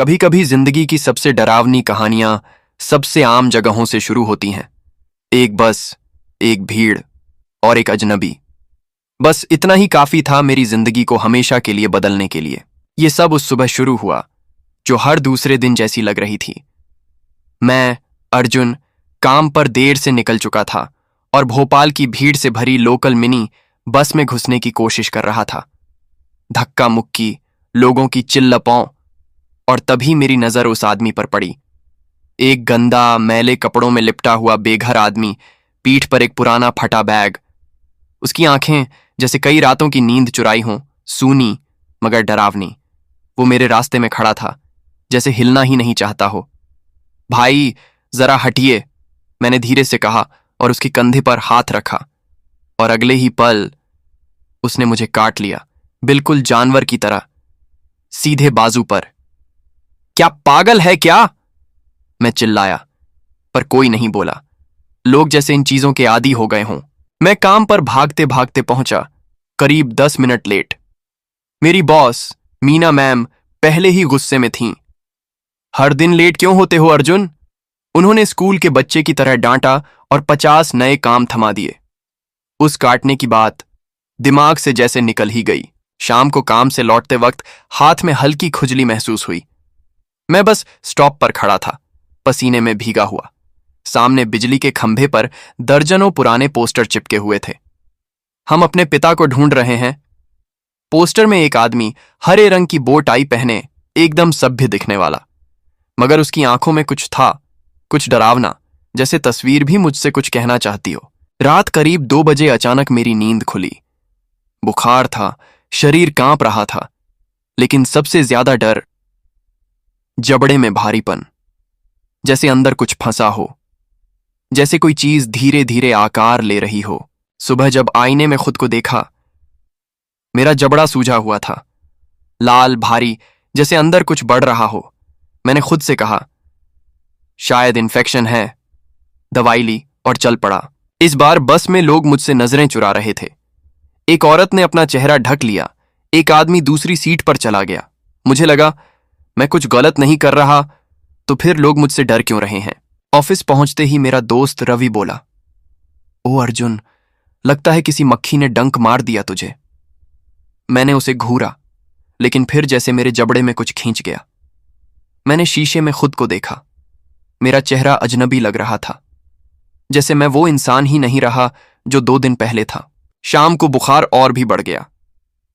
कभी कभी जिंदगी की सबसे डरावनी कहानियां सबसे आम जगहों से शुरू होती हैं। एक बस, एक भीड़ और एक अजनबी। बस इतना ही काफी था मेरी जिंदगी को हमेशा के लिए बदलने के लिए। ये सब उस सुबह शुरू हुआ जो हर दूसरे दिन जैसी लग रही थी। मैं, अर्जुन, काम पर देर से निकल चुका था और भोपाल की भीड़ से भरी लोकल मिनी बस में घुसने की कोशिश कर रहा था। धक्का मुक्की, लोगों की चिल्लपौं, और तभी मेरी नजर उस आदमी पर पड़ी। एक गंदा, मैले कपड़ों में लिपटा हुआ बेघर आदमी, पीठ पर एक पुराना फटा बैग। उसकी आंखें जैसे कई रातों की नींद चुराई हों, सूनी मगर डरावनी। वो मेरे रास्ते में खड़ा था, जैसे हिलना ही नहीं चाहता हो। भाई, जरा हटिए, मैंने धीरे से कहा और उसके कंधे पर हाथ रखा, और अगले ही पल उसने मुझे काट लिया, बिल्कुल जानवर की तरह, सीधे बाजू पर। क्या पागल है क्या? मैं चिल्लाया, पर कोई नहीं बोला। लोग जैसे इन चीजों के आदी हो गए हों। मैं काम पर भागते भागते पहुंचा, करीब 10 मिनट लेट। मेरी बॉस मीना मैम पहले ही गुस्से में थीं। हर दिन लेट क्यों होते हो अर्जुन? उन्होंने स्कूल के बच्चे की तरह डांटा और 50 नए काम थमा दिए। उस काटने की बात दिमाग से जैसे निकल ही गई। शाम को काम से लौटते वक्त हाथ में हल्की खुजली महसूस हुई। मैं बस स्टॉप पर खड़ा था, पसीने में भीगा हुआ। सामने बिजली के खंभे पर दर्जनों पुराने पोस्टर चिपके हुए थे। हम अपने पिता को ढूंढ रहे हैं। पोस्टर में एक आदमी हरे रंग की बो टाई पहने, एकदम सभ्य दिखने वाला, मगर उसकी आंखों में कुछ था, कुछ डरावना, जैसे तस्वीर भी मुझसे कुछ कहना चाहती हो। रात करीब 2 बजे अचानक मेरी नींद खुली। बुखार था, शरीर कांप रहा था, लेकिन सबसे ज्यादा डर जबड़े में भारीपन, जैसे अंदर कुछ फंसा हो, जैसे कोई चीज धीरे धीरे आकार ले रही हो। सुबह जब आईने में खुद को देखा, मेरा जबड़ा सूजा हुआ था, लाल भारी, जैसे अंदर कुछ बढ़ रहा हो। मैंने खुद से कहा, शायद इन्फेक्शन है। दवाई ली और चल पड़ा। इस बार बस में लोग मुझसे नजरें चुरा रहे थे। एक औरत ने अपना चेहरा ढक लिया, एक आदमी दूसरी सीट पर चला गया। मुझे लगा मैं कुछ गलत नहीं कर रहा, तो फिर लोग मुझसे डर क्यों रहे हैं? ऑफिस पहुंचते ही मेरा दोस्त रवि बोला, ओ अर्जुन, लगता है किसी मक्खी ने डंक मार दिया तुझे। मैंने उसे घूरा, लेकिन फिर जैसे मेरे जबड़े में कुछ खींच गया। मैंने शीशे में खुद को देखा। मेरा चेहरा अजनबी लग रहा था, जैसे मैं वो इंसान ही नहीं रहा जो 2 दिन पहले था। शाम को बुखार और भी बढ़ गया।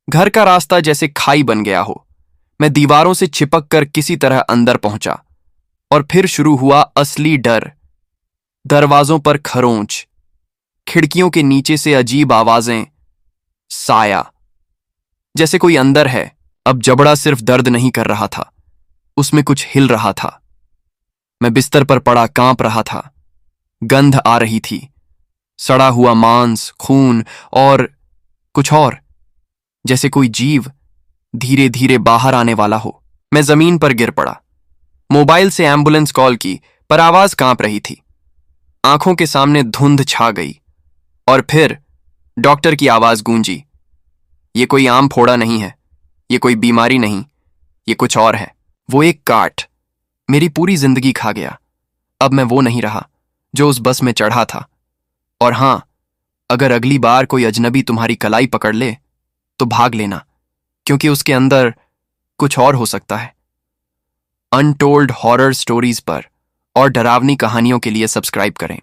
घर का रास्ता जैसे खाई बन गया हो। मैं दीवारों से चिपक कर किसी तरह अंदर पहुंचा, और फिर शुरू हुआ असली डर। दरवाजों पर खरोंच, खिड़कियों के नीचे से अजीब आवाजें, साया, जैसे कोई अंदर है। अब जबड़ा सिर्फ दर्द नहीं कर रहा था, उसमें कुछ हिल रहा था। मैं बिस्तर पर पड़ा कांप रहा था। गंध आ रही थी, सड़ा हुआ मांस, खून और कुछ और, जैसे कोई जीव धीरे धीरे बाहर आने वाला हो। मैं जमीन पर गिर पड़ा। मोबाइल से एम्बुलेंस कॉल की, पर आवाज कांप रही थी। आंखों के सामने धुंध छा गई, और फिर डॉक्टर की आवाज गूंजी, ये कोई आम फोड़ा नहीं है, ये कोई बीमारी नहीं, ये कुछ और है। वो एक काट मेरी पूरी जिंदगी खा गया। अब मैं वो नहीं रहा जो उस बस में चढ़ा था। और हां, अगर अगली बार कोई अजनबी तुम्हारी कलाई पकड़ ले, तो भाग लेना, क्योंकि उसके अंदर कुछ और हो सकता है। अनटोल्ड हॉरर स्टोरीज पर और डरावनी कहानियों के लिए सब्सक्राइब करें।